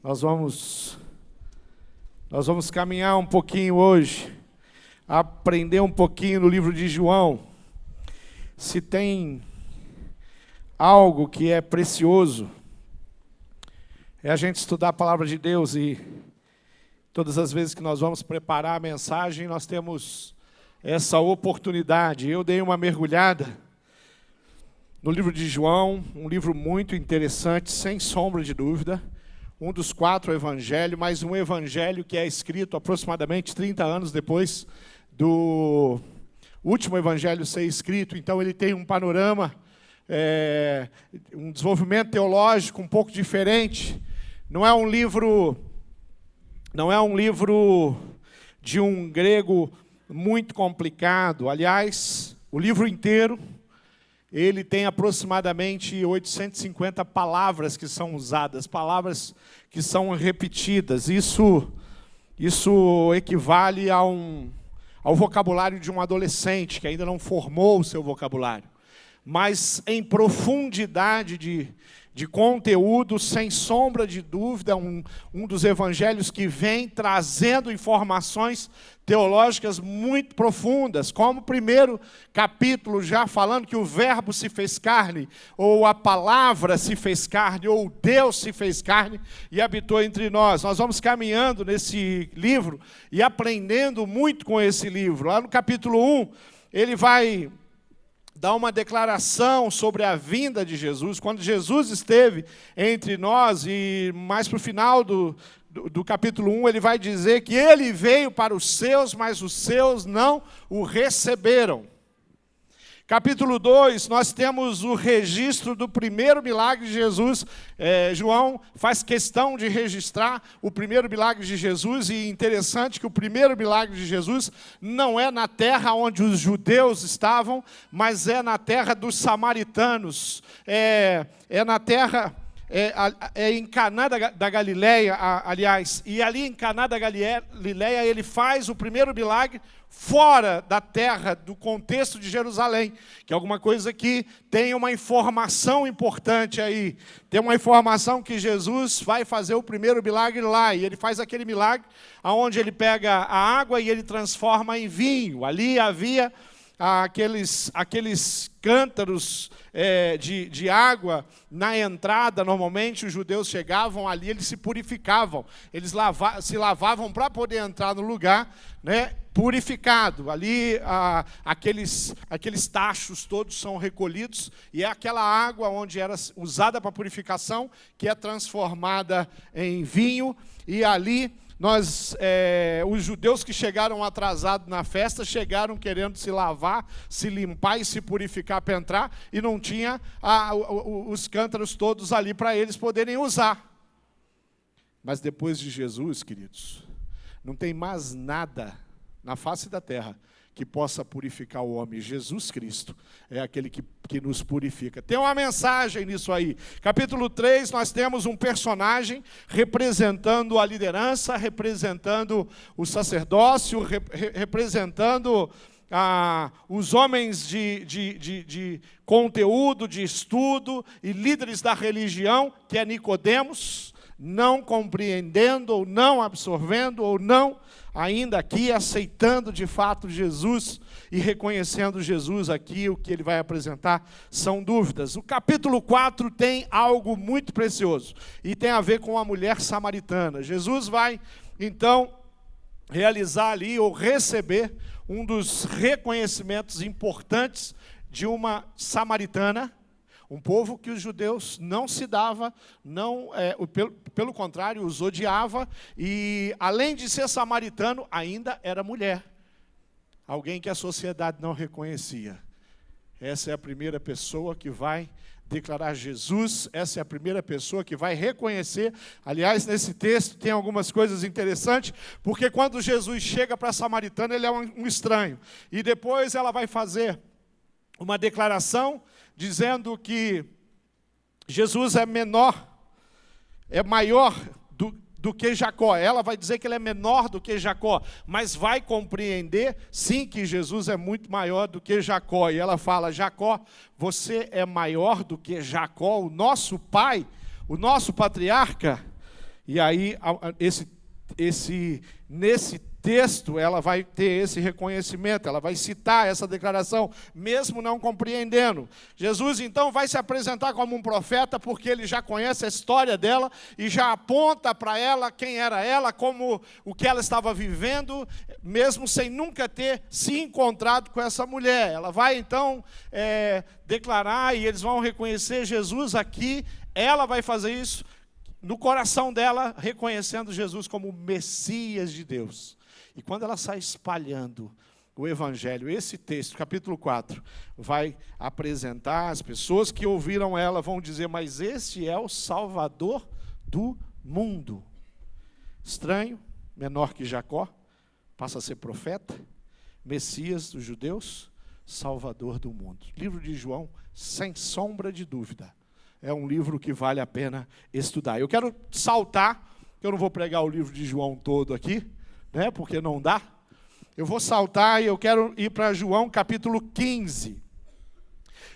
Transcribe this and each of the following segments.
Nós vamos caminhar um pouquinho hoje, aprender um pouquinho no livro de João. Se tem algo que é precioso, é a gente estudar a palavra de Deus, e todas as vezes que nós vamos preparar a mensagem, nós temos essa oportunidade. Eu dei uma mergulhada no livro de João, um livro muito interessante, sem sombra de dúvida, um dos 4 evangelhos, mas um evangelho que é escrito aproximadamente 30 anos depois do último evangelho ser escrito. Então ele tem um panorama, um desenvolvimento teológico um pouco diferente. Não é um livro de um grego muito complicado. Aliás, o livro inteiro, ele tem aproximadamente 850 palavras que são usadas, palavras que são repetidas. Isso equivale ao vocabulário de um adolescente que ainda não formou o seu vocabulário. Mas em profundidade de conteúdo, sem sombra de dúvida, um dos evangelhos que vem trazendo informações teológicas muito profundas, como o primeiro capítulo já falando que o verbo se fez carne, ou a palavra se fez carne, ou Deus se fez carne e habitou entre nós. Nós vamos caminhando nesse livro e aprendendo muito com esse livro. Lá no capítulo 1, ele vai dar uma declaração sobre a vinda de Jesus, quando Jesus esteve entre nós, e mais para o final do capítulo 1, ele vai dizer que ele veio para os seus, mas os seus não o receberam. Capítulo 2, nós temos o registro do primeiro milagre de Jesus. João faz questão de registrar o primeiro milagre de Jesus, e interessante que o primeiro milagre de Jesus não é na terra onde os judeus estavam, mas é na terra dos samaritanos. É na terra... em Caná da Galileia, aliás, e ali em Caná da Galileia ele faz o primeiro milagre fora da terra, do contexto de Jerusalém, que é alguma coisa que tem uma informação importante aí. Tem uma informação que Jesus vai fazer o primeiro milagre lá, e ele faz aquele milagre onde ele pega a água e ele transforma em vinho. Ali havia aqueles cântaros de água na entrada. Normalmente os judeus chegavam ali, eles se purificavam, eles se lavavam para poder entrar no lugar, né, purificado. Ali aqueles tachos todos são recolhidos, e é aquela água onde era usada para purificação que é transformada em vinho. E ali os judeus que chegaram atrasados na festa, chegaram querendo se lavar, se limpar e se purificar para entrar, e não tinha os cântaros todos ali para eles poderem usar. Mas depois de Jesus, queridos, não tem mais nada na face da terra que possa purificar o homem. Jesus Cristo é aquele que nos purifica. Tem uma mensagem nisso aí. Capítulo 3, nós temos um personagem representando a liderança, representando o sacerdócio, representando os homens de conteúdo, de estudo e líderes da religião, que é Nicodemos, não compreendendo, ou não absorvendo, ou não ainda aqui aceitando de fato Jesus e reconhecendo Jesus aqui. O que ele vai apresentar são dúvidas. O capítulo 4 tem algo muito precioso, e tem a ver com a mulher samaritana. Jesus vai, então, realizar ali, ou receber, um dos reconhecimentos importantes de uma samaritana, um povo que os judeus não se dava, pelo contrário, os odiava, e além de ser samaritano, ainda era mulher. Alguém que a sociedade não reconhecia. Essa é a primeira pessoa que vai declarar Jesus, essa é a primeira pessoa que vai reconhecer. Aliás, nesse texto tem algumas coisas interessantes, porque quando Jesus chega para a samaritana, ele é um estranho. E depois ela vai fazer uma declaração dizendo que Jesus é maior do que Jacó. Ela vai dizer que ele é menor do que Jacó, mas vai compreender, sim, que Jesus é muito maior do que Jacó. E ela fala: Jacó, você é maior do que Jacó, o nosso pai, o nosso patriarca? E aí, nesse texto, ela vai ter esse reconhecimento, ela vai citar essa declaração, mesmo não compreendendo. Jesus, então, vai se apresentar como um profeta, porque ele já conhece a história dela e já aponta para ela quem era ela, como o que ela estava vivendo, mesmo sem nunca ter se encontrado com essa mulher. Ela vai, então, declarar, e eles vão reconhecer Jesus aqui. Ela vai fazer isso no coração dela, reconhecendo Jesus como o Messias de Deus. E quando ela sai espalhando o Evangelho, esse texto, capítulo 4, vai apresentar, as pessoas que ouviram ela vão dizer, mas este é o Salvador do mundo. Estranho, menor que Jacó, passa a ser profeta, Messias dos judeus, Salvador do mundo. Livro de João, sem sombra de dúvida, é um livro que vale a pena estudar. Eu quero saltar, eu não vou pregar o livro de João todo aqui, né, porque não dá. Eu vou saltar e eu quero ir para João capítulo 15.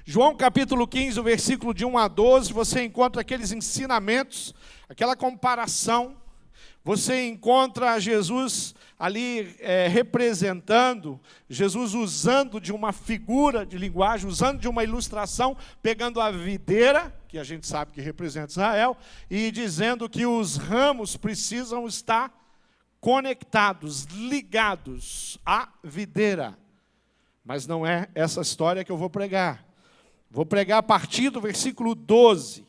João capítulo 15, o versículo de 1 a 12, você encontra aqueles ensinamentos, aquela comparação. Você encontra Jesus ali representando, Jesus usando de uma figura de linguagem, usando de uma ilustração, pegando a videira, que a gente sabe que representa Israel, e dizendo que os ramos precisam estar conectados, ligados à videira. Mas não é essa história que eu vou pregar. Vou pregar a partir do versículo 12.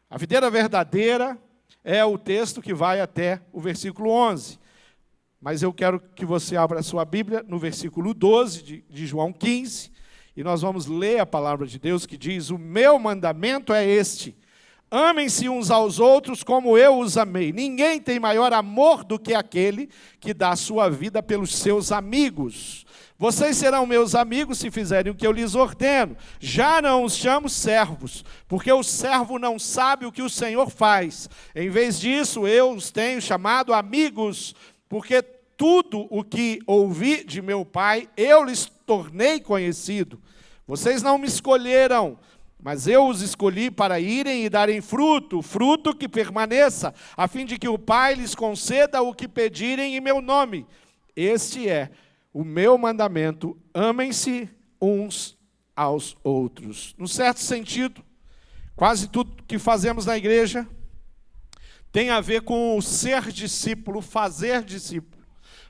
A videira verdadeira é o texto que vai até o versículo 11. Mas eu quero que você abra a sua Bíblia no versículo 12 de João 15, e nós vamos ler a palavra de Deus que diz, o meu mandamento é este, amem-se uns aos outros como eu os amei. Ninguém tem maior amor do que aquele que dá a sua vida pelos seus amigos. Vocês serão meus amigos se fizerem o que eu lhes ordeno. Já não os chamo servos, porque o servo não sabe o que o Senhor faz. Em vez disso, eu os tenho chamado amigos, porque tudo o que ouvi de meu Pai, eu lhes tornei conhecido. Vocês não me escolheram, mas eu os escolhi para irem e darem fruto, fruto que permaneça, a fim de que o Pai lhes conceda o que pedirem em meu nome. Este é o meu mandamento, amem-se uns aos outros. Num certo sentido, quase tudo que fazemos na igreja tem a ver com o ser discípulo, fazer discípulo.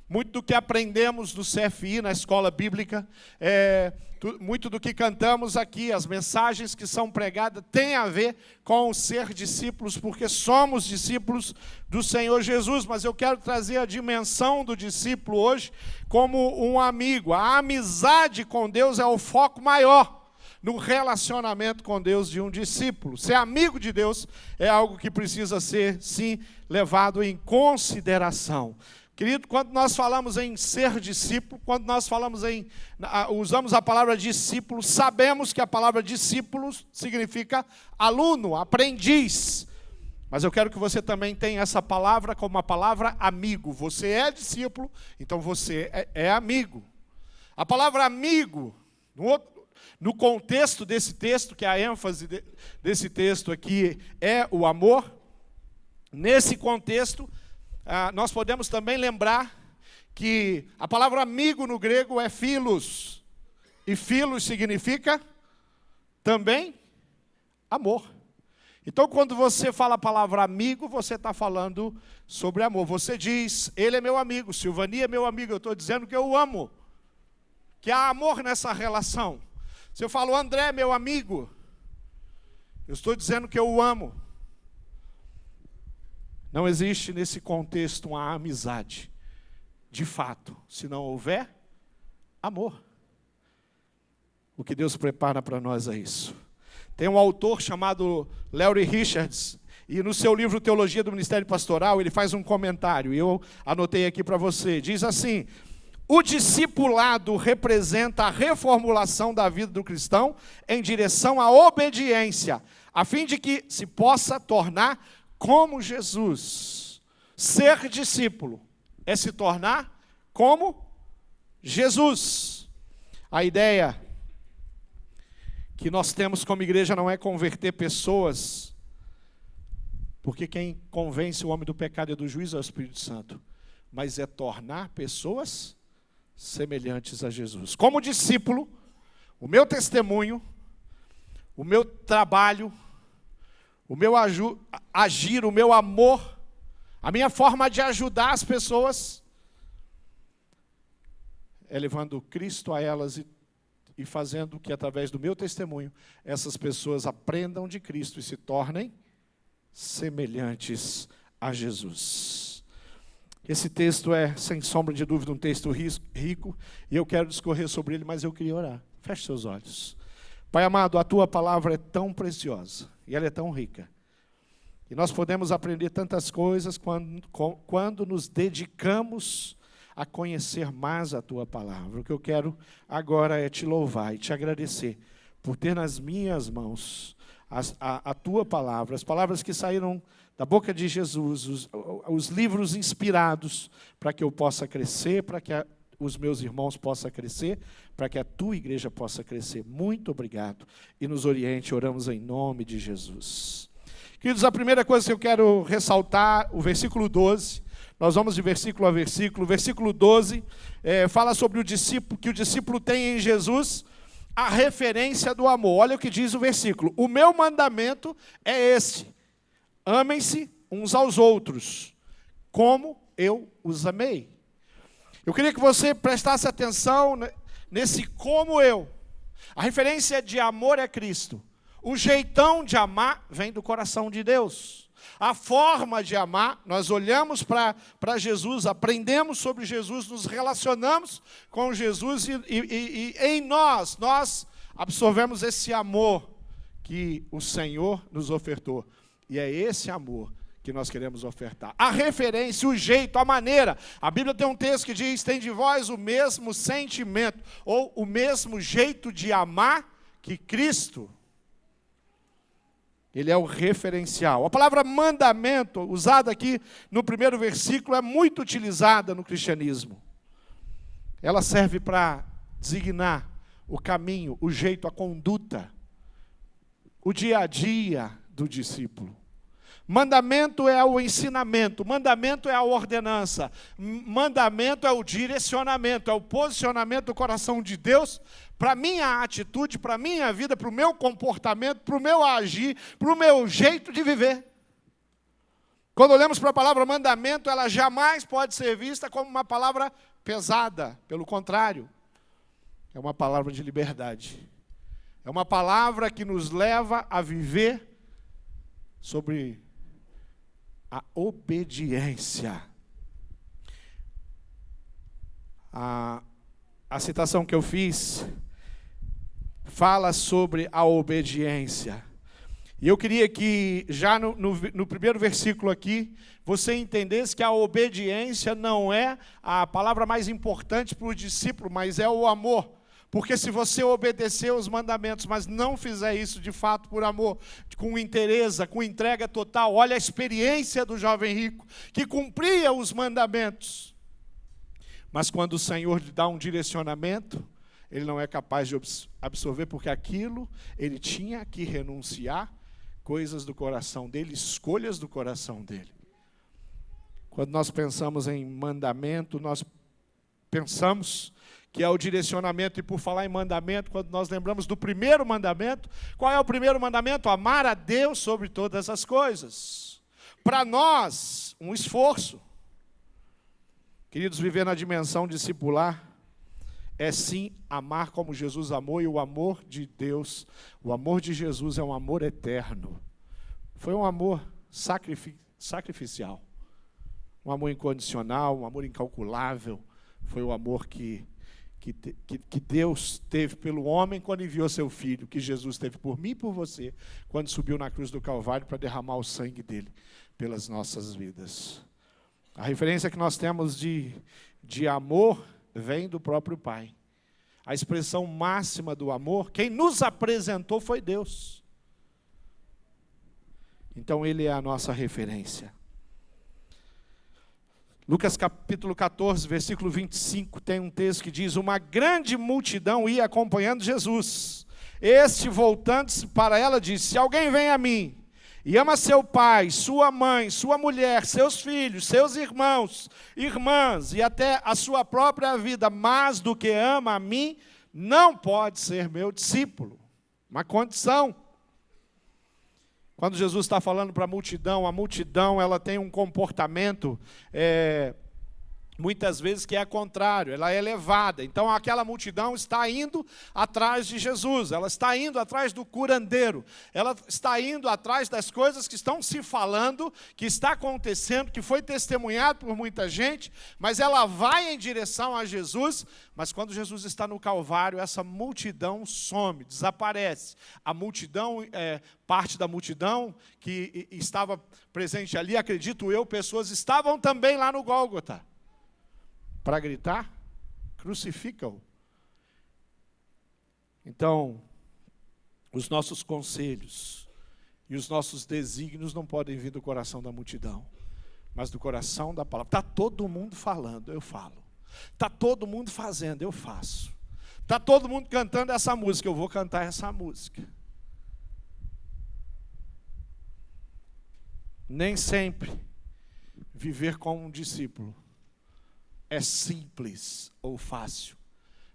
Muito do que aprendemos no CFI, na escola bíblica, muito do que cantamos aqui, as mensagens que são pregadas, tem a ver com o ser discípulos, porque somos discípulos do Senhor Jesus. Mas eu quero trazer a dimensão do discípulo hoje como um amigo. A amizade com Deus é o foco maior no relacionamento com Deus de um discípulo. Ser amigo de Deus é algo que precisa ser, sim, levado em consideração. Querido, quando nós falamos em ser discípulo, quando nós usamos a palavra discípulo, sabemos que a palavra discípulo significa aluno, aprendiz. Mas eu quero que você também tenha essa palavra como uma palavra amigo. Você é discípulo, então você é amigo. A palavra amigo, no contexto desse texto, que a ênfase desse texto aqui é o amor, nesse contexto, nós podemos também lembrar que a palavra amigo no grego é philos, e philos significa também amor. Então, quando você fala a palavra amigo, você está falando sobre amor. Você diz, ele é meu amigo, Silvani é meu amigo, eu estou dizendo que eu o amo, que há amor nessa relação. Se eu falo, André é meu amigo, eu estou dizendo que eu o amo. Não existe nesse contexto uma amizade, de fato, se não houver amor. O que Deus prepara para nós é isso. Tem um autor chamado Larry Richards, e no seu livro Teologia do Ministério Pastoral, ele faz um comentário, e eu anotei aqui para você. Diz assim, o discipulado representa a reformulação da vida do cristão em direção à obediência, a fim de que se possa tornar como Jesus. Ser discípulo é se tornar como Jesus. A ideia que nós temos como igreja não é converter pessoas Porque quem convence o homem do pecado e do juízo é o Espírito Santo. Mas é tornar pessoas semelhantes a Jesus. Como discípulo, o meu testemunho, o meu trabalho, o meu agir, o meu amor, a minha forma de ajudar as pessoas é levando Cristo a elas e fazendo que, através do meu testemunho, essas pessoas aprendam de Cristo e se tornem semelhantes a Jesus. Esse texto é, sem sombra de dúvida, um texto rico, e eu quero discorrer sobre ele, mas eu queria orar. Feche seus olhos. Pai amado, a Tua palavra é tão preciosa, e ela é tão rica. E nós podemos aprender tantas coisas quando nos dedicamos a conhecer mais a Tua palavra. O que eu quero agora é Te louvar e Te agradecer por ter nas minhas mãos a Tua palavra, as palavras que saíram da boca de Jesus, os livros inspirados para que eu possa crescer, para que os meus irmãos possam crescer, para que a Tua igreja possa crescer. Muito obrigado. E nos oriente, oramos em nome de Jesus. Queridos, a primeira coisa que eu quero ressaltar, o versículo 12, nós vamos de versículo a versículo. O versículo 12 fala sobre o discípulo, que o discípulo tem em Jesus a referência do amor. Olha o que diz o versículo. O meu mandamento é este: amem-se uns aos outros, como eu os amei. Eu queria que você prestasse atenção nesse como eu. A referência de amor é Cristo. O jeitão de amar vem do coração de Deus. A forma de amar, nós olhamos para Jesus, aprendemos sobre Jesus, nos relacionamos com Jesus e em nós absorvemos esse amor que o Senhor nos ofertou. E é esse amor que nós queremos ofertar. A referência, o jeito, a maneira. A Bíblia tem um texto que diz: tem de vós o mesmo sentimento, ou o mesmo jeito de amar que Cristo. Ele é o referencial. A palavra mandamento, usada aqui no primeiro versículo, é muito utilizada no cristianismo. Ela serve para designar o caminho, o jeito, a conduta, o dia a dia do discípulo. Mandamento é o ensinamento, mandamento é a ordenança, mandamento é o direcionamento, é o posicionamento do coração de Deus para a minha atitude, para a minha vida, para o meu comportamento, para o meu agir, para o meu jeito de viver. Quando olhamos para a palavra mandamento, ela jamais pode ser vista como uma palavra pesada, pelo contrário, é uma palavra de liberdade. É uma palavra que nos leva a viver sobre a obediência. A citação que eu fiz fala sobre a obediência. E eu queria que, já no primeiro versículo aqui, você entendesse que a obediência não é a palavra mais importante para o discípulo, mas é o amor. Porque se você obedecer os mandamentos, mas não fizer isso de fato por amor, com interesse, com entrega total, olha a experiência do jovem rico, que cumpria os mandamentos. Mas quando o Senhor lhe dá um direcionamento, ele não é capaz de absorver, porque aquilo ele tinha que renunciar coisas do coração dele, escolhas do coração dele. Quando nós pensamos em mandamento, nós pensamos que é o direcionamento, e por falar em mandamento, quando nós lembramos do primeiro mandamento, qual é o primeiro mandamento? Amar a Deus sobre todas as coisas. Para nós, um esforço. Queridos, viver na dimensão discipular é sim amar como Jesus amou, e o amor de Deus, o amor de Jesus é um amor eterno. Foi um amor sacrificial, um amor incondicional, um amor incalculável. Foi o amor que Deus teve pelo homem quando enviou seu Filho, que Jesus teve por mim e por você, quando subiu na cruz do Calvário para derramar o sangue dele pelas nossas vidas. A referência que nós temos de amor vem do próprio Pai. A expressão máxima do amor, quem nos apresentou foi Deus. Então ele é a nossa referência. Lucas capítulo 14, versículo 25, tem um texto que diz: uma grande multidão ia acompanhando Jesus. Este, voltando-se para ela, disse: se alguém vem a mim e ama seu pai, sua mãe, sua mulher, seus filhos, seus irmãos, irmãs e até a sua própria vida mais do que ama a mim, não pode ser meu discípulo. Uma condição. Quando Jesus está falando para a multidão ela tem um comportamento, muitas vezes que é contrário, ela é elevada. Então aquela multidão está indo atrás de Jesus, ela está indo atrás do curandeiro, ela está indo atrás das coisas que estão se falando, que está acontecendo, que foi testemunhado por muita gente, mas ela vai em direção a Jesus, mas quando Jesus está no Calvário, essa multidão some, desaparece. A multidão, parte da multidão que estava presente ali, acredito eu, pessoas estavam também lá no Gólgota, para gritar, crucifica-o. Então, os nossos conselhos e os nossos desígnios não podem vir do coração da multidão, mas do coração da palavra. Está todo mundo falando, eu falo. Está todo mundo fazendo, eu faço. Está todo mundo cantando essa música, eu vou cantar essa música. Nem sempre viver como um discípulo é simples ou fácil,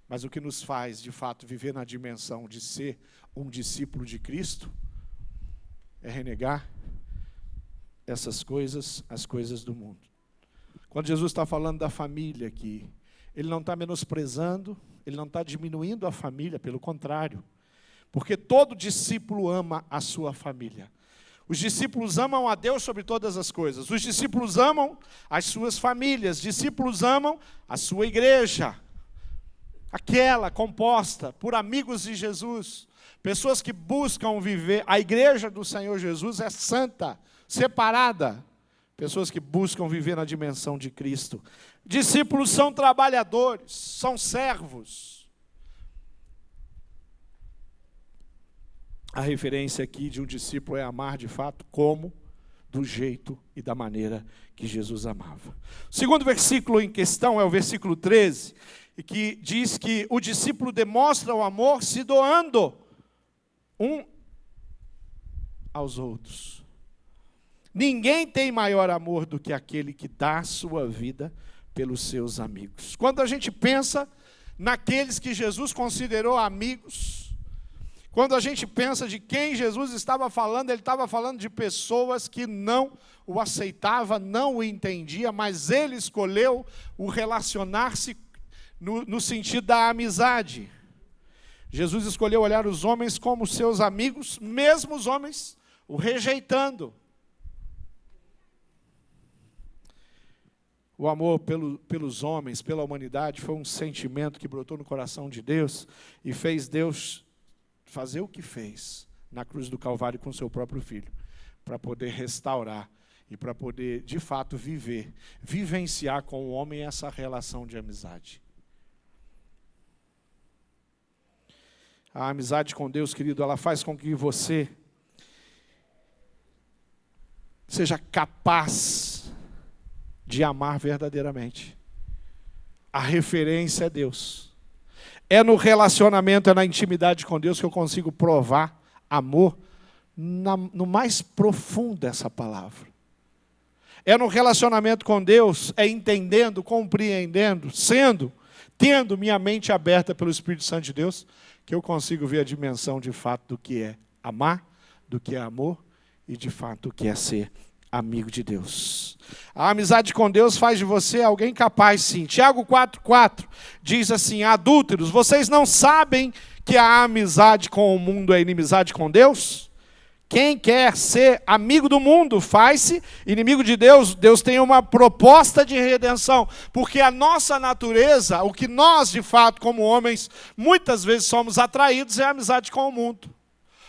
mas o que nos faz, de fato, viver na dimensão de ser um discípulo de Cristo é renegar essas coisas, as coisas do mundo. Quando Jesus está falando da família aqui, Ele não está menosprezando, Ele não está diminuindo a família, pelo contrário, porque todo discípulo ama a sua família. Os discípulos amam a Deus sobre todas as coisas. Os discípulos amam as suas famílias. Discípulos amam a sua igreja. Aquela composta por amigos de Jesus. Pessoas que buscam viver. A igreja do Senhor Jesus é santa, separada. Pessoas que buscam viver na dimensão de Cristo. Discípulos são trabalhadores, são servos. A referência aqui de um discípulo é amar de fato como, do jeito e da maneira que Jesus amava. O segundo versículo em questão é o versículo 13, que diz que o discípulo demonstra o amor se doando um aos outros. Ninguém tem maior amor do que aquele que dá a sua vida pelos seus amigos. Quando a gente pensa naqueles que Jesus considerou amigos, quando a gente pensa de quem Jesus estava falando, Ele estava falando de pessoas que não o aceitavam, não o entendiam, mas Ele escolheu o relacionar-se no sentido da amizade. Jesus escolheu olhar os homens como seus amigos, mesmo os homens o rejeitando. O amor pelos homens, pela humanidade, foi um sentimento que brotou no coração de Deus e fez Deus fazer o que fez na cruz do Calvário com seu próprio Filho, para poder restaurar e para poder, de fato, vivenciar com o homem essa relação de amizade. A amizade com Deus, querido, ela faz com que você seja capaz de amar verdadeiramente. A referência é Deus. É no relacionamento, é na intimidade com Deus que eu consigo provar amor no mais profundo dessa palavra. É no relacionamento com Deus, é entendendo, compreendendo, tendo minha mente aberta pelo Espírito Santo de Deus, que eu consigo ver a dimensão de fato do que é amar, do que é amor e de fato do que é ser amigo de Deus. A amizade com Deus faz de você alguém capaz, sim. Tiago 4,4 diz assim: adúlteros, vocês não sabem que a amizade com o mundo é inimizade com Deus? Quem quer ser amigo do mundo faz-se inimigo de Deus. Deus tem uma proposta de redenção, porque a nossa natureza, o que nós de fato como homens, muitas vezes somos atraídos é a amizade com o mundo.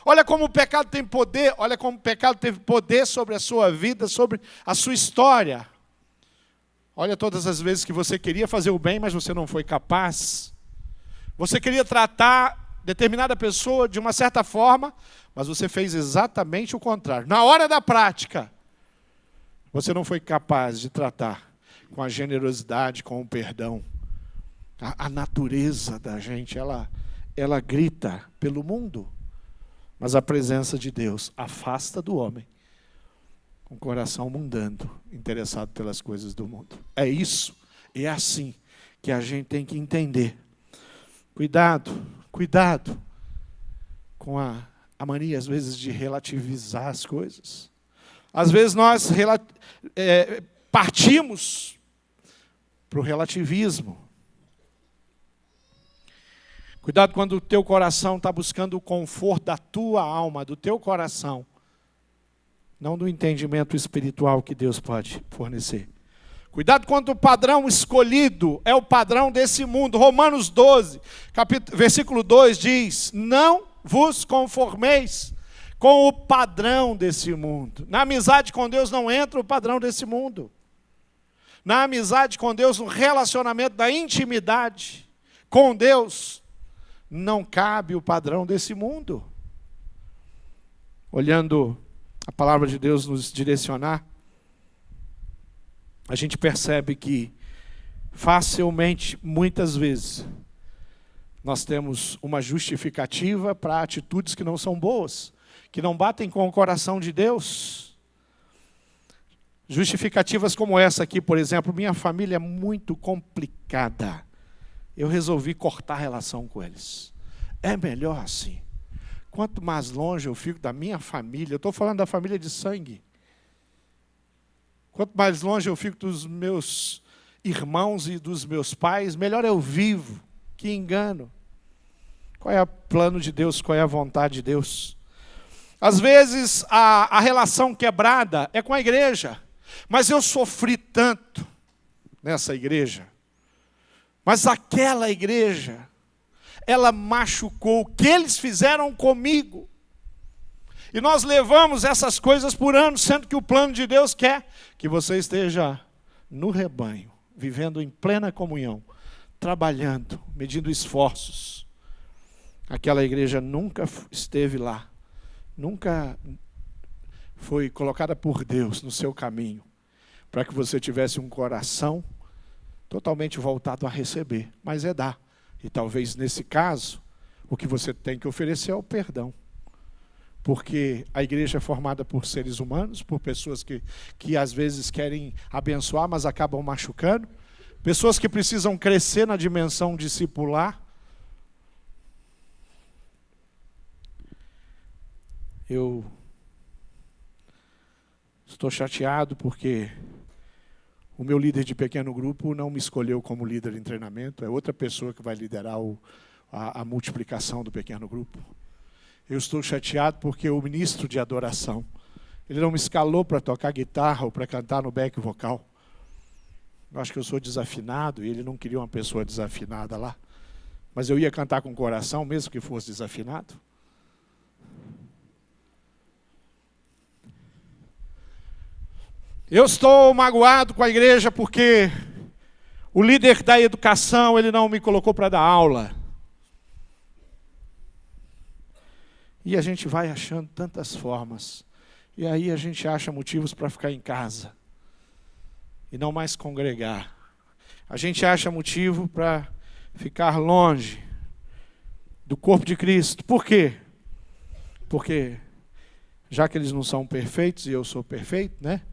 Olha como o pecado tem poder, olha como o pecado teve poder sobre a sua vida, sobre a sua história. Olha todas as vezes que você queria fazer o bem, mas você não foi capaz. Você queria tratar determinada pessoa de uma certa forma, mas você fez exatamente o contrário. Na hora da prática, você não foi capaz de tratar com a generosidade, com o perdão. A natureza da gente, ela grita pelo mundo. Mas a presença de Deus afasta do homem um coração mundano, interessado pelas coisas do mundo. É isso, é assim que a gente tem que entender. Cuidado, cuidado com a mania, às vezes, de relativizar as coisas. Às vezes nós partimos para o relativismo. Cuidado quando o teu coração está buscando o conforto da tua alma, do teu coração, não do entendimento espiritual que Deus pode fornecer. Cuidado quando o padrão escolhido é o padrão desse mundo. Romanos 12, versículo 2 diz: não vos conformeis com o padrão desse mundo. Na amizade com Deus não entra o padrão desse mundo. Na amizade com Deus, no relacionamento da intimidade com Deus, não cabe o padrão desse mundo. Olhando a palavra de Deus nos direcionar, a gente percebe que facilmente, muitas vezes, nós temos uma justificativa para atitudes que não são boas, que não batem com o coração de Deus. Justificativas como essa aqui, por exemplo: minha família é muito complicada, eu resolvi cortar a relação com eles. É melhor assim. Quanto mais longe eu fico da minha família, eu estou falando da família de sangue, quanto mais longe eu fico dos meus irmãos e dos meus pais, melhor eu vivo. Que engano. Qual é o plano de Deus? Qual é a vontade de Deus? Às vezes a relação quebrada é com a igreja. Mas eu sofri tanto nessa igreja. Mas aquela igreja, ela machucou o que eles fizeram comigo. E nós levamos essas coisas por anos, sendo que o plano de Deus quer que você esteja no rebanho, vivendo em plena comunhão, trabalhando, medindo esforços. Aquela igreja nunca esteve lá, nunca foi colocada por Deus no seu caminho, para que você tivesse um coração totalmente voltado a receber, mas é dar. E talvez nesse caso, o que você tem que oferecer é o perdão. Porque a igreja é formada por seres humanos, por pessoas que às vezes querem abençoar, mas acabam machucando. Pessoas que precisam crescer na dimensão discipular. Eu estou chateado porque o meu líder de pequeno grupo não me escolheu como líder em treinamento. É outra pessoa que vai liderar a multiplicação do pequeno grupo. Eu estou chateado porque o ministro de adoração, ele não me escalou para tocar guitarra ou para cantar no back vocal. Eu acho que eu sou desafinado e ele não queria uma pessoa desafinada lá. Mas eu ia cantar com o coração, mesmo que fosse desafinado. Eu estou magoado com a igreja porque o líder da educação, ele não me colocou para dar aula. E a gente vai achando tantas formas. E aí a gente acha motivos para ficar em casa e não mais congregar. A gente acha motivo para ficar longe do corpo de Cristo. Por quê? Porque já que eles não são perfeitos e eu sou perfeito, né?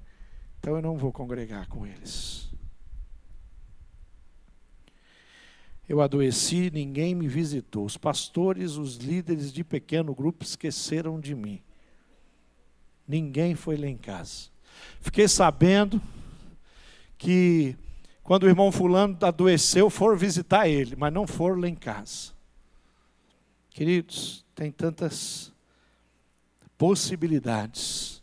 Então eu não vou congregar com eles. Eu adoeci, ninguém me visitou. Os pastores, os líderes de pequeno grupo esqueceram de mim. Ninguém foi lá em casa. Fiquei sabendo que quando o irmão fulano adoeceu, foram visitar ele, mas não foram lá em casa. Queridos, tem tantas possibilidades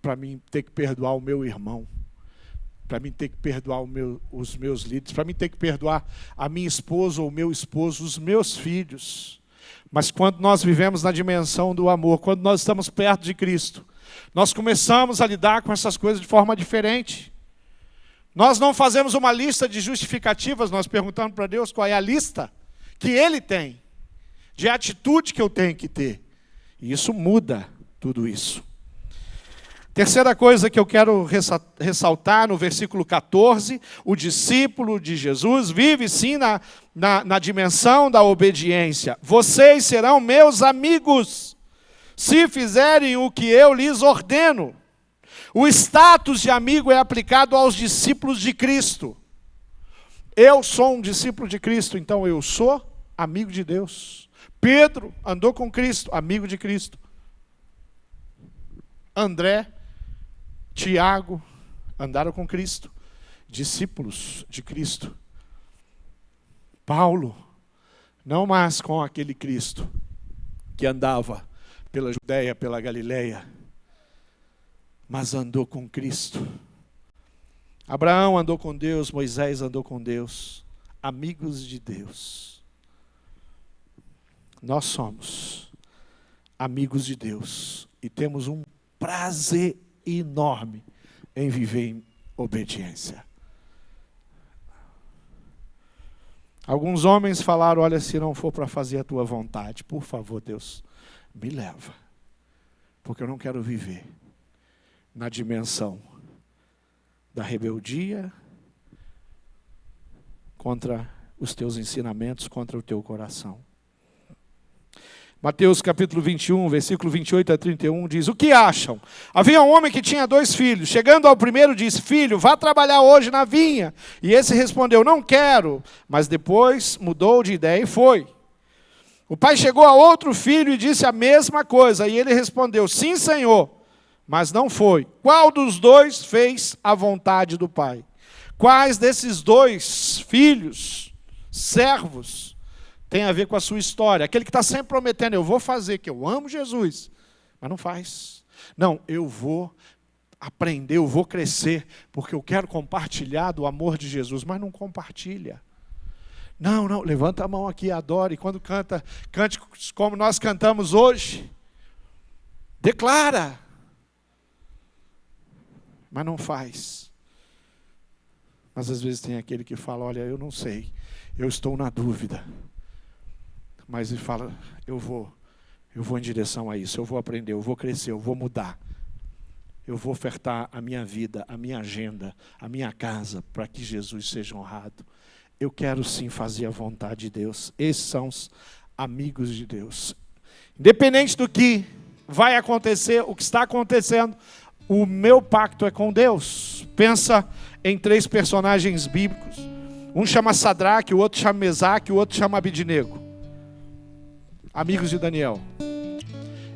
para mim ter que perdoar o meu irmão, para mim ter que perdoar os meus líderes, para mim ter que perdoar a minha esposa ou o meu esposo, os meus filhos. Mas quando nós vivemos na dimensão do amor, quando nós estamos perto de Cristo, nós começamos a lidar com essas coisas de forma diferente. Nós não fazemos uma lista de justificativas, nós perguntamos para Deus qual é a lista que Ele tem, de atitude que eu tenho que ter. E isso muda tudo isso. Terceira coisa que eu quero ressaltar no versículo 14, o discípulo de Jesus vive sim na dimensão da obediência. Vocês serão meus amigos se fizerem o que eu lhes ordeno. O status de amigo é aplicado aos discípulos de Cristo. Eu sou um discípulo de Cristo, então eu sou amigo de Deus. Pedro andou com Cristo, amigo de Cristo. André, Tiago andaram com Cristo, discípulos de Cristo. Paulo, não mais com aquele Cristo que andava pela Judéia, pela Galileia, mas andou com Cristo. Abraão andou com Deus, Moisés andou com Deus, amigos de Deus. Nós somos amigos de Deus e temos um prazer enorme em viver em obediência. Alguns homens falaram, olha, se não for para fazer a tua vontade, por favor, Deus, me leva, porque eu não quero viver na dimensão da rebeldia contra os teus ensinamentos, contra o teu coração. Mateus capítulo 21, versículo 28 a 31 diz, o que acham? Havia um homem que tinha 2 filhos. Chegando ao primeiro disse, filho, vá trabalhar hoje na vinha. E esse respondeu, não quero. Mas depois mudou de ideia e foi. O pai chegou a outro filho e disse a mesma coisa. E ele respondeu, sim, senhor. Mas não foi. Qual dos 2 fez a vontade do pai? Quais desses 2 filhos, servos, tem a ver com a sua história? Aquele que está sempre prometendo, eu vou fazer, que eu amo Jesus, mas não faz. Não, eu vou aprender, eu vou crescer, porque eu quero compartilhar do amor de Jesus, mas não compartilha. Não, levanta a mão aqui, adore, e quando canta, cante como nós cantamos hoje, declara, mas não faz. Mas às vezes tem aquele que fala, olha, eu não sei, eu estou na dúvida. Mas ele fala, eu vou em direção a isso, eu vou aprender, eu vou crescer, eu vou mudar. Eu vou ofertar a minha vida, a minha agenda, a minha casa, para que Jesus seja honrado. Eu quero sim fazer a vontade de Deus. Esses são os amigos de Deus. Independente do que vai acontecer, o que está acontecendo, o meu pacto é com Deus. Pensa em 3 personagens bíblicos. Um chama Sadraque, o outro chama Mesaque, o outro chama Abidnego. Amigos de Daniel.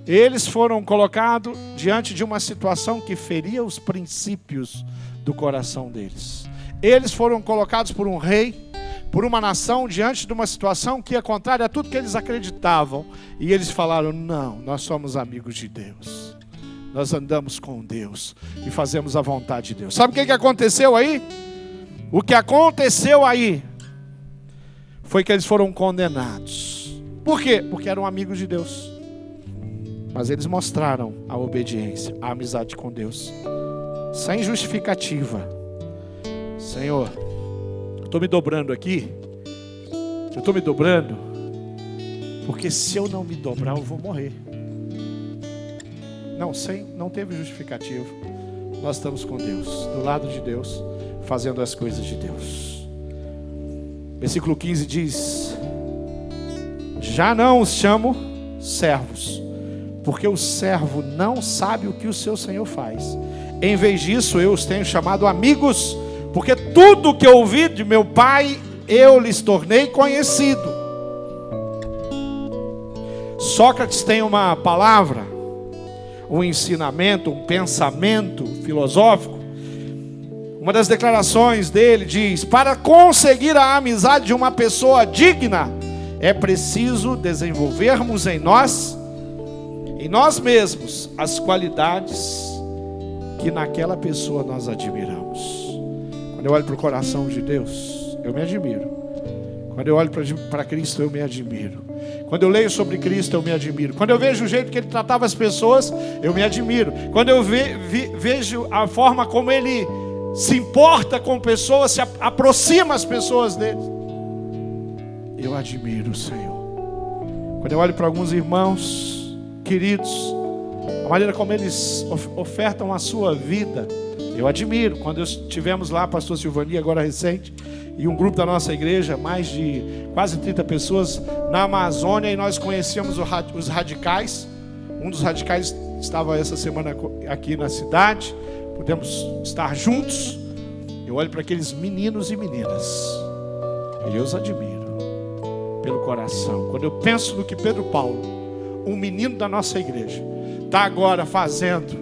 Eles foram colocados diante de uma situação que feria os princípios do coração deles. Eles foram colocados por um rei, por uma nação, diante de uma situação que é contrária a tudo que eles acreditavam. E eles falaram, não, nós somos amigos de Deus. Nós andamos com Deus e fazemos a vontade de Deus. Sabe o que aconteceu aí? O que aconteceu aí foi que eles foram condenados. Por quê? Porque eram amigos de Deus. Mas eles mostraram a obediência, a amizade com Deus, sem justificativa. Senhor, eu estou me dobrando aqui. Eu estou me dobrando, porque se eu não me dobrar, eu vou morrer. Não teve justificativo. Nós estamos com Deus, do lado de Deus, fazendo as coisas de Deus. Versículo 15 diz, já não os chamo servos, porque o servo não sabe o que o seu senhor faz. Em vez disso, eu os tenho chamado amigos, porque tudo que eu ouvi de meu pai, eu lhes tornei conhecido. Sócrates tem uma palavra, um ensinamento, um pensamento filosófico. Uma das declarações dele diz, para conseguir a amizade de uma pessoa digna, é preciso desenvolvermos em nós mesmos, as qualidades que naquela pessoa nós admiramos. Quando eu olho para o coração de Deus, eu me admiro. Quando eu olho para Cristo, eu me admiro. Quando eu leio sobre Cristo, eu me admiro. Quando eu vejo o jeito que Ele tratava as pessoas, eu me admiro. Quando eu vejo a forma como Ele se importa com pessoas, se aproxima as pessoas dele, eu admiro o Senhor. Quando eu olho para alguns irmãos queridos, a maneira como eles ofertam a sua vida, eu admiro. Quando estivemos lá, pastor Silvani, agora recente, e um grupo da nossa igreja, mais de quase 30 pessoas, na Amazônia, e nós conhecíamos os radicais, Um dos radicais estava essa semana aqui na cidade. Podemos estar juntos. Eu olho para aqueles meninos e meninas e eu os admiro pelo coração. Quando eu penso no que Pedro Paulo, um menino da nossa igreja, está agora fazendo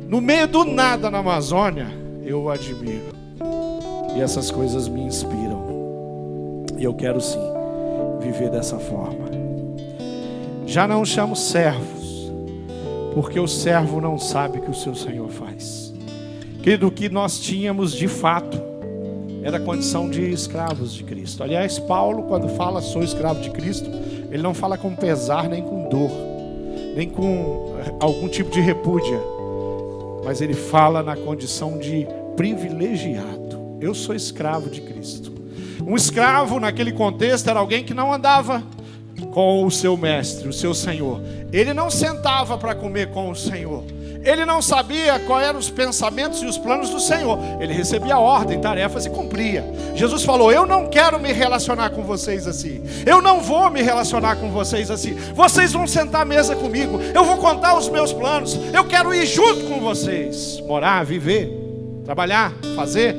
no meio do nada na Amazônia, eu o admiro. E essas coisas me inspiram. E eu quero sim viver dessa forma. Já não chamo servos, porque o servo não sabe o que o seu Senhor faz. Querido, o que nós tínhamos de fato era a condição de escravos de Cristo. Aliás, Paulo, quando fala sou escravo de Cristo, ele não fala com pesar, nem com dor, nem com algum tipo de repúdia, mas ele fala na condição de privilegiado. Eu sou escravo de Cristo. Um escravo naquele contexto era alguém que não andava com o seu mestre, o seu Senhor. Ele não sentava para comer com o Senhor. Ele não sabia quais eram os pensamentos e os planos do Senhor. Ele recebia ordem, tarefas e cumpria. Jesus falou: eu não quero me relacionar com vocês assim. Eu não vou me relacionar com vocês assim. Vocês vão sentar à mesa comigo. Eu vou contar os meus planos. Eu quero ir junto com vocês. Morar, viver, trabalhar, fazer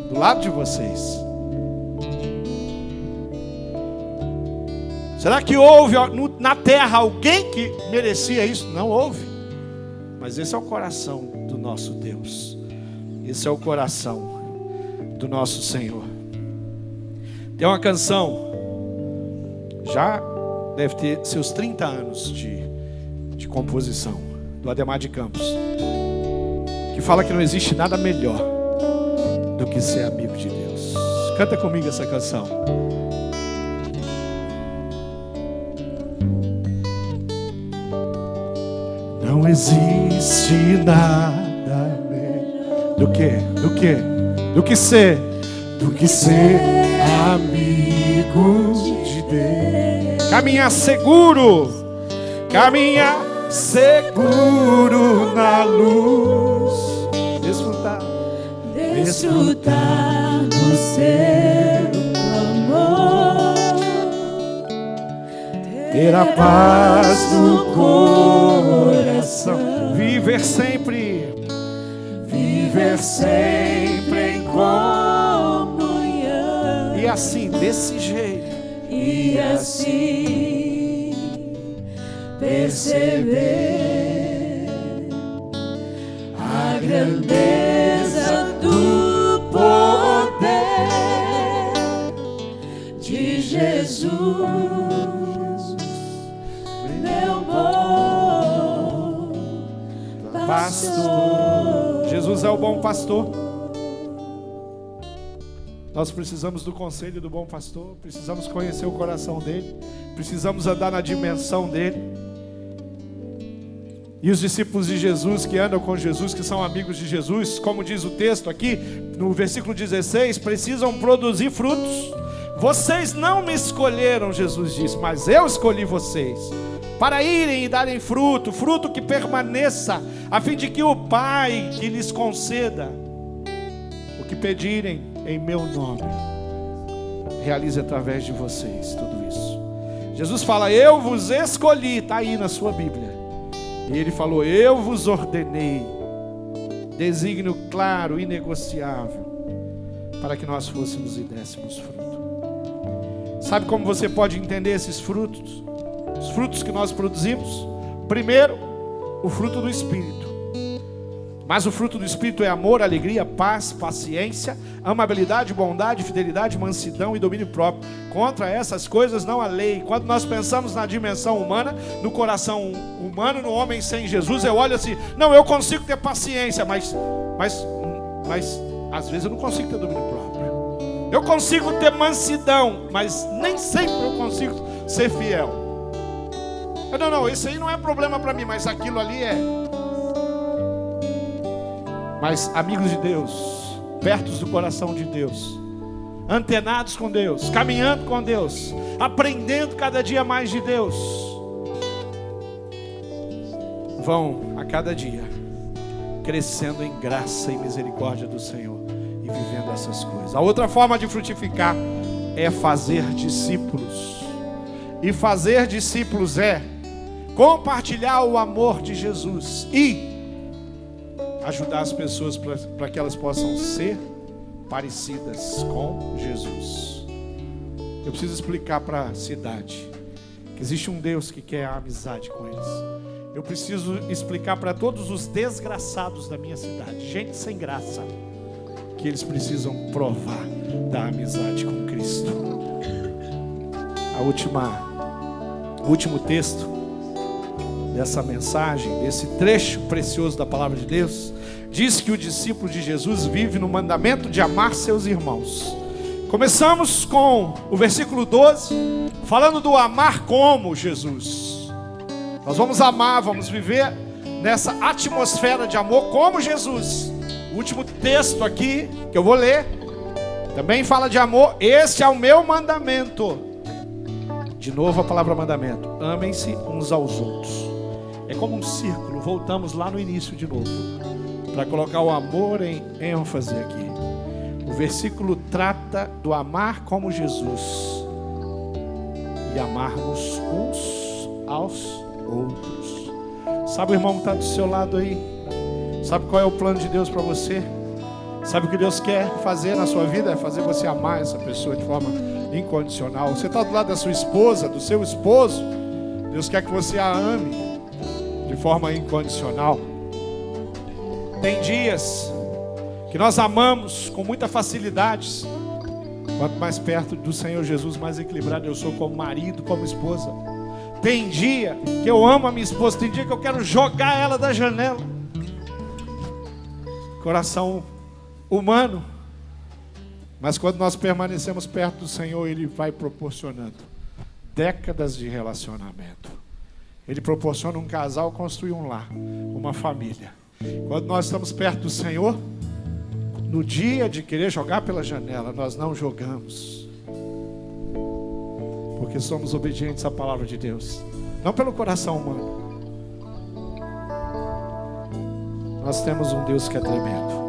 do lado de vocês. Será que houve na terra alguém que merecia isso? Não houve. Mas esse é o coração do nosso Deus. Esse é o coração do nosso Senhor. Tem uma canção, já deve ter seus 30 anos de composição, do Ademar de Campos, que fala que não existe nada melhor do que ser amigo de Deus. Canta comigo essa canção. Não existe nada melhor do que ser amigo de Deus. Caminhar seguro na luz, desfrutar do seu amor, ter a paz no coração, viver sempre em comunhão, e assim, desse jeito, e assim perceber a grandeza do poder de Jesus, meu bom pastor. Jesus é o bom pastor. Nós precisamos do conselho do bom pastor, precisamos conhecer o coração dele, precisamos andar na dimensão dele. E os discípulos de Jesus que andam com Jesus, que são amigos de Jesus, como diz o texto aqui, no versículo 16, precisam produzir frutos. Vocês não me escolheram, Jesus disse, mas eu escolhi vocês, para irem e darem fruto, fruto que permaneça, a fim de que o Pai que lhes conceda o que pedirem em meu nome, realize através de vocês tudo isso. Jesus fala, eu vos escolhi, está aí na sua Bíblia. E ele falou, eu vos ordenei, desígnio claro, inegociável, para que nós fôssemos e dessemos fruto. Sabe como você pode entender esses frutos? Os frutos que nós produzimos? Primeiro, o fruto do Espírito. Mas o fruto do Espírito é amor, alegria, paz, paciência, amabilidade, bondade, fidelidade, mansidão e domínio próprio. Contra essas coisas não há lei. Quando nós pensamos na dimensão humana, no coração humano, no homem sem Jesus, eu olho assim, não, eu consigo ter paciência, mas às vezes eu não consigo ter domínio próprio. Eu consigo ter mansidão, mas nem sempre eu consigo ser fiel. Não, esse aí não é problema para mim, mas aquilo ali é. Mas amigos de Deus, perto do coração de Deus, antenados com Deus, caminhando com Deus, aprendendo cada dia mais de Deus, vão a cada dia crescendo em graça e misericórdia do Senhor e vivendo essas coisas. A outra forma de frutificar é fazer discípulos. E fazer discípulos é compartilhar o amor de Jesus e ajudar as pessoas para que elas possam ser parecidas com Jesus. Eu preciso explicar para a cidade que existe um Deus que quer a amizade com eles. Eu preciso explicar para todos os desgraçados da minha cidade, gente sem graça, que eles precisam provar da amizade com Cristo. O último texto dessa mensagem, desse trecho precioso da palavra de Deus, diz que o discípulo de Jesus vive no mandamento de amar seus irmãos. Começamos com o versículo 12, falando do amar como Jesus. Nós vamos amar, vamos viver nessa atmosfera de amor como Jesus. O último texto aqui que eu vou ler também fala de amor. Este é o meu mandamento. De novo a palavra mandamento. Amem-se uns aos outros. É como um círculo. Voltamos lá no início de novo, para colocar o amor em ênfase aqui. O versículo trata do amar como Jesus e amarmos uns aos outros. Sabe o irmão que está do seu lado aí? Sabe qual é o plano de Deus para você? Sabe o que Deus quer fazer na sua vida? É fazer você amar essa pessoa de forma incondicional. Você está do lado da sua esposa, do seu esposo. Deus quer que você a ame de forma incondicional. Tem dias que nós amamos com muita facilidade. Quanto mais perto do Senhor Jesus, mais equilibrado eu sou como marido, como esposa. Tem dia que eu amo a minha esposa, tem dia que eu quero jogar ela da janela. Coração humano. Mas quando nós permanecemos perto do Senhor, Ele vai proporcionando décadas de relacionamento. Ele proporciona um casal construir um lar, uma família. Quando nós estamos perto do Senhor, no dia de querer jogar pela janela, nós não jogamos. Porque somos obedientes à palavra de Deus. Não pelo coração humano. Nós temos um Deus que é tremendo.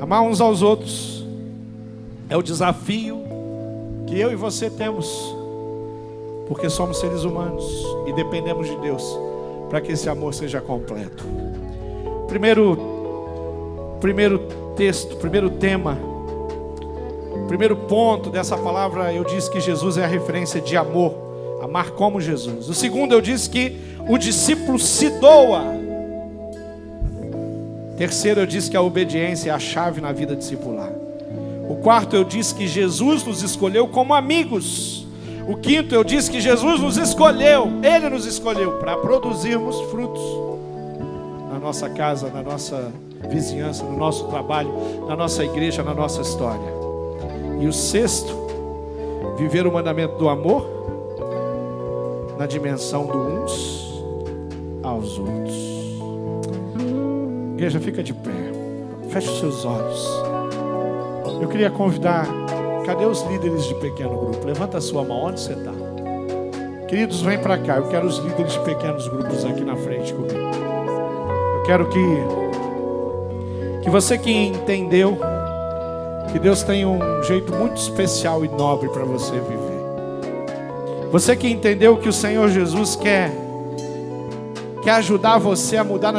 Amar uns aos outros é o desafio que eu e você temos. Porque somos seres humanos e dependemos de Deus para que esse amor seja completo. Primeiro texto, primeiro tema, primeiro ponto dessa palavra, eu disse que Jesus é a referência de amor, amar como Jesus. O segundo, eu disse que o discípulo se doa. Terceiro, eu disse que a obediência é a chave na vida discipular. O quarto, eu disse que Jesus nos escolheu como amigos. O quinto, eu disse que Jesus nos escolheu, Ele nos escolheu para produzirmos frutos na nossa casa, na nossa vizinhança, no nosso trabalho, na nossa igreja, na nossa história. E o sexto, viver o mandamento do amor na dimensão do uns aos outros. Igreja, fica de pé, feche os seus olhos. Eu queria convidar, cadê os líderes de pequeno grupo? Levanta a sua mão, onde você está? Queridos, vem para cá, eu quero os líderes de pequenos grupos aqui na frente comigo. Eu quero que você que entendeu que Deus tem um jeito muito especial e nobre para você viver. Você que entendeu que o Senhor Jesus quer ajudar você a mudar,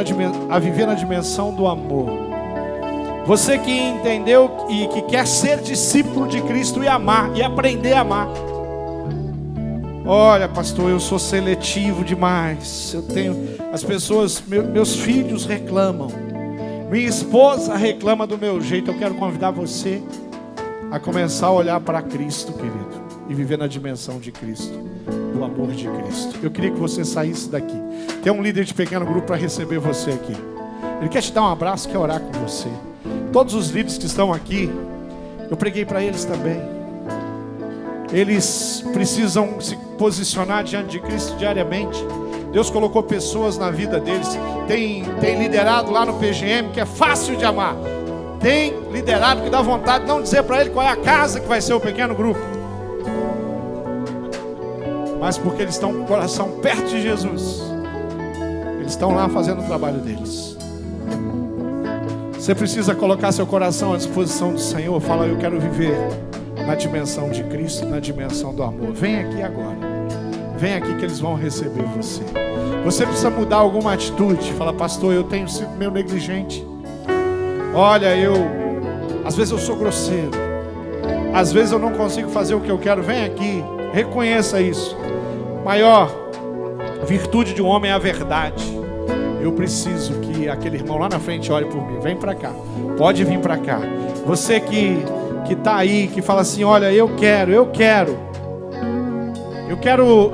a viver na dimensão do amor. Você que entendeu e que quer ser discípulo de Cristo e amar, e aprender a amar. Olha, pastor, eu sou seletivo demais. As pessoas, meus filhos reclamam. Minha esposa reclama do meu jeito. Eu quero convidar você a começar a olhar para Cristo, querido, e viver na dimensão de Cristo, do amor de Cristo. Eu queria que você saísse daqui. Tem um líder de pequeno grupo para receber você aqui. Ele quer te dar um abraço, quer orar com você. Todos os líderes que estão aqui, eu preguei para eles também. Eles precisam se posicionar diante de Cristo diariamente. Deus colocou pessoas na vida deles. Tem liderado lá no PGM que é fácil de amar. Tem liderado que dá vontade de não dizer para ele qual é a casa que vai ser o pequeno grupo. Mas porque eles estão com o coração perto de Jesus, eles estão lá fazendo o trabalho deles. Você precisa colocar seu coração à disposição do Senhor. Fala, eu quero viver na dimensão de Cristo, na dimensão do amor. Vem aqui agora. vem aqui que eles vão receber você. Você precisa mudar alguma atitude. Fala, pastor, eu tenho sido meio negligente. Olha, às vezes eu sou grosseiro. Às vezes eu não consigo fazer o que eu quero. Vem aqui, reconheça isso. Maior virtude de um homem é a verdade. Eu preciso que aquele irmão lá na frente ore por mim. Vem para cá, pode vir para cá. Você que está aí, que fala assim, olha, eu quero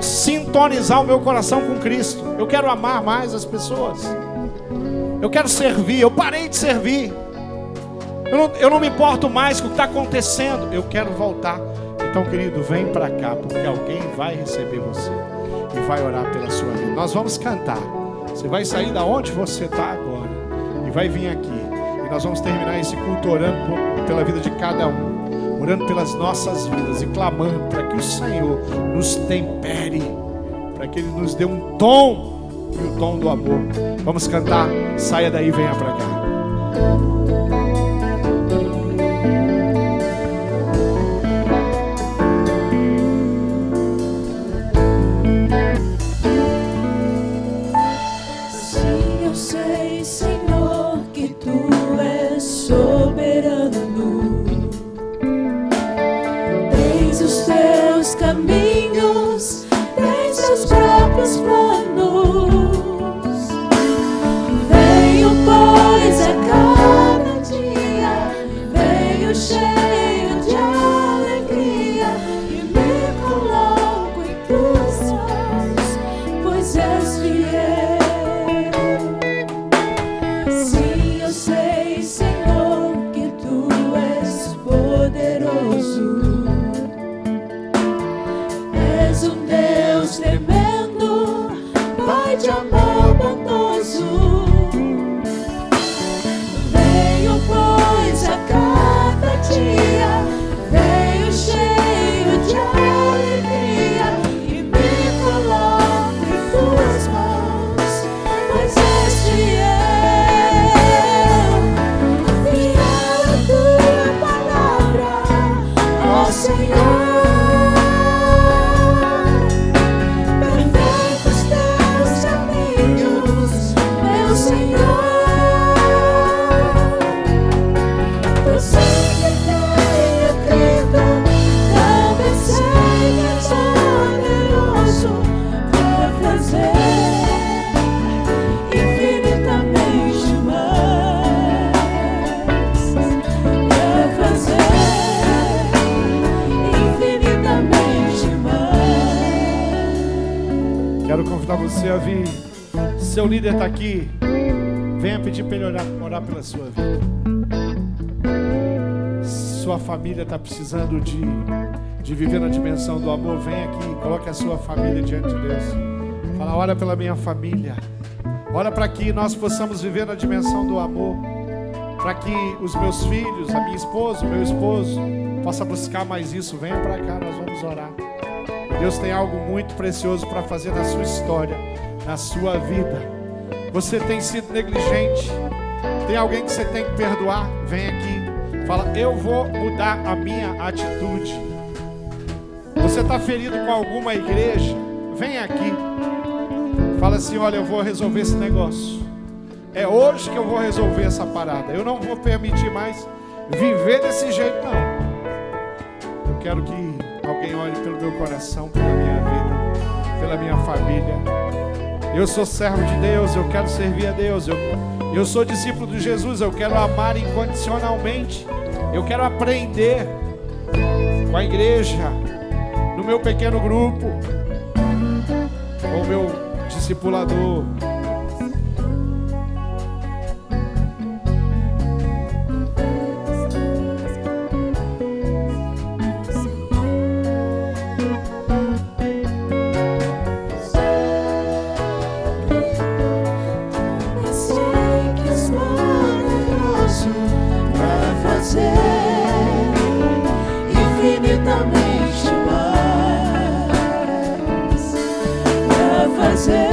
sintonizar o meu coração com Cristo. Eu quero amar mais as pessoas. Eu quero servir. Eu parei de servir. Eu não me importo mais com o que está acontecendo. Eu quero voltar. Então, querido, vem para cá, porque alguém vai receber você e vai orar pela sua vida. Nós vamos cantar. Você vai sair da onde você está agora e vai vir aqui. E nós vamos terminar esse culto orando pela vida de cada um, orando pelas nossas vidas e clamando para que o Senhor nos tempere, para que Ele nos dê um tom, e o tom do amor. Vamos cantar. Saia daí e venha para cá. Caminhos, tens seus próprios planos. Venho, pois, a cada dia, venho cheio de alegria e me coloco em tuas mãos, pois és fiel. Sim, eu sei, Senhor, que tu és poderoso. Um Deus tremendo, Pai de amor bondoso. Venho, pois, a cada dia, venho cheio de alegria e me coloco em tuas mãos, pois és fiel. Fiel a tua palavra, ó Senhor. Quero convidar você a vir. Seu líder está aqui. Venha pedir para ele orar pela sua vida. Sua família está precisando de viver na dimensão do amor. Vem aqui, coloque a sua família diante de Deus. Fala, ora pela minha família. Ora para que nós possamos viver na dimensão do amor. Para que os meus filhos, a minha esposa, o meu esposo, possa buscar mais isso. Venha para cá, nós vamos orar. Deus tem algo muito precioso para fazer na sua história, na sua vida. Você tem sido negligente. Tem alguém que você tem que perdoar? Vem aqui. Fala, eu vou mudar a minha atitude. Você está ferido com alguma igreja? Vem aqui. Fala assim, olha, eu vou resolver esse negócio. É hoje que eu vou resolver essa parada. Eu não vou permitir mais viver desse jeito, não. Eu quero que alguém olhe pelo meu coração, pela minha vida, pela minha família. Eu sou servo de Deus, eu quero servir a Deus. Eu sou discípulo de Jesus, eu quero amar incondicionalmente. Eu quero aprender com a igreja, no meu pequeno grupo, com o meu discipulador. Infinitamente mais pra fazer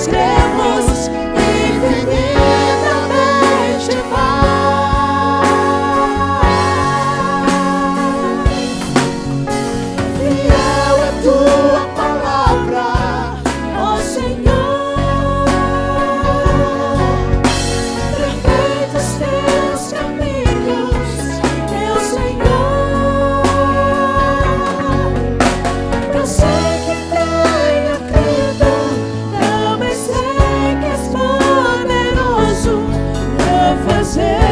nós cremos infinitamente mais. Fiel é tua palavra, ó Senhor. Perfeitos teus caminhos, meu Senhor. Eu sei que tenho crido, também sei que és poderoso pra fazer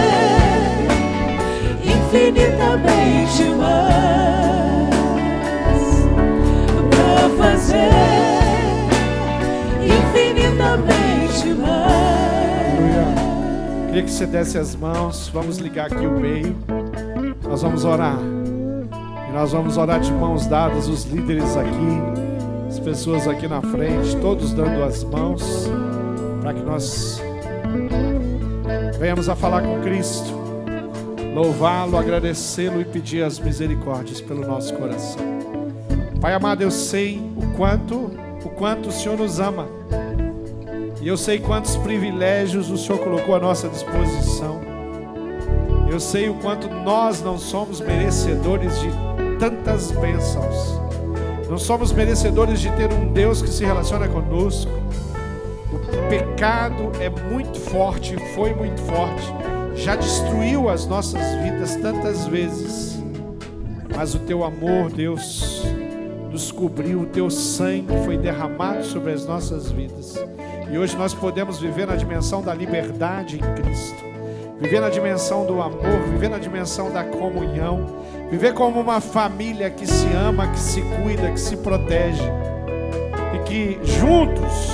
infinitamente mais, pra fazer infinitamente Aleluia. mais. Queria que você desse as mãos. Vamos ligar aqui o meio. Nós vamos orar. E nós vamos orar de mãos dadas, os líderes aqui, as pessoas aqui na frente, todos dando as mãos, para que nós venhamos a falar com Cristo, louvá-lo, agradecê-lo e pedir as misericórdias pelo nosso coração. Pai amado, eu sei o quanto o Senhor nos ama. E eu sei quantos privilégios o Senhor colocou à nossa disposição. Eu sei o quanto nós não somos merecedores de tantas bênçãos. Não somos merecedores de ter um Deus que se relaciona conosco. O pecado é muito forte, foi muito forte. Já destruiu as nossas vidas tantas vezes. Mas o teu amor, Deus, nos cobriu. O teu sangue foi derramado sobre as nossas vidas. E hoje nós podemos viver na dimensão da liberdade em Cristo. Viver na dimensão do amor, viver na dimensão da comunhão. Viver como uma família que se ama, que se cuida, que se protege. E que juntos,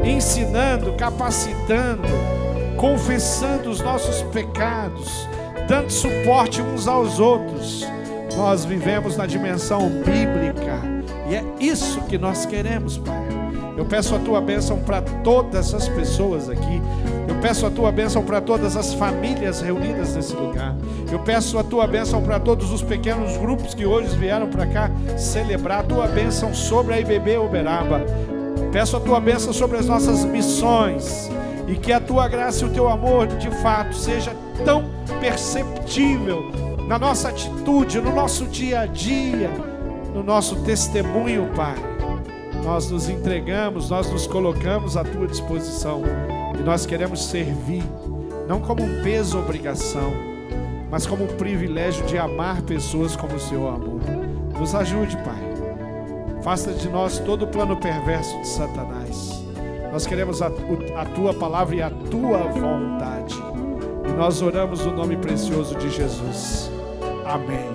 ensinando, capacitando, confessando os nossos pecados, dando suporte uns aos outros, nós vivemos na dimensão bíblica. E é isso que nós queremos, Pai. Eu peço a tua bênção para todas as pessoas aqui. Eu peço a tua bênção para todas as famílias reunidas nesse lugar. Eu peço a tua bênção para todos os pequenos grupos que hoje vieram para cá celebrar. A tua bênção sobre a IBB Uberaba. Peço a tua bênção sobre as nossas missões. E que a tua graça e o teu amor de fato seja tão perceptível na nossa atitude, no nosso dia a dia, no nosso testemunho, Pai. Nós nos entregamos, nós nos colocamos à tua disposição. E nós queremos servir, não como um peso ou obrigação, mas como um privilégio de amar pessoas como o Senhor amou. Nos ajude, Pai. Faça de nós todo o plano perverso de Satanás. Nós queremos a tua palavra e a tua vontade. E nós oramos no nome precioso de Jesus. Amém.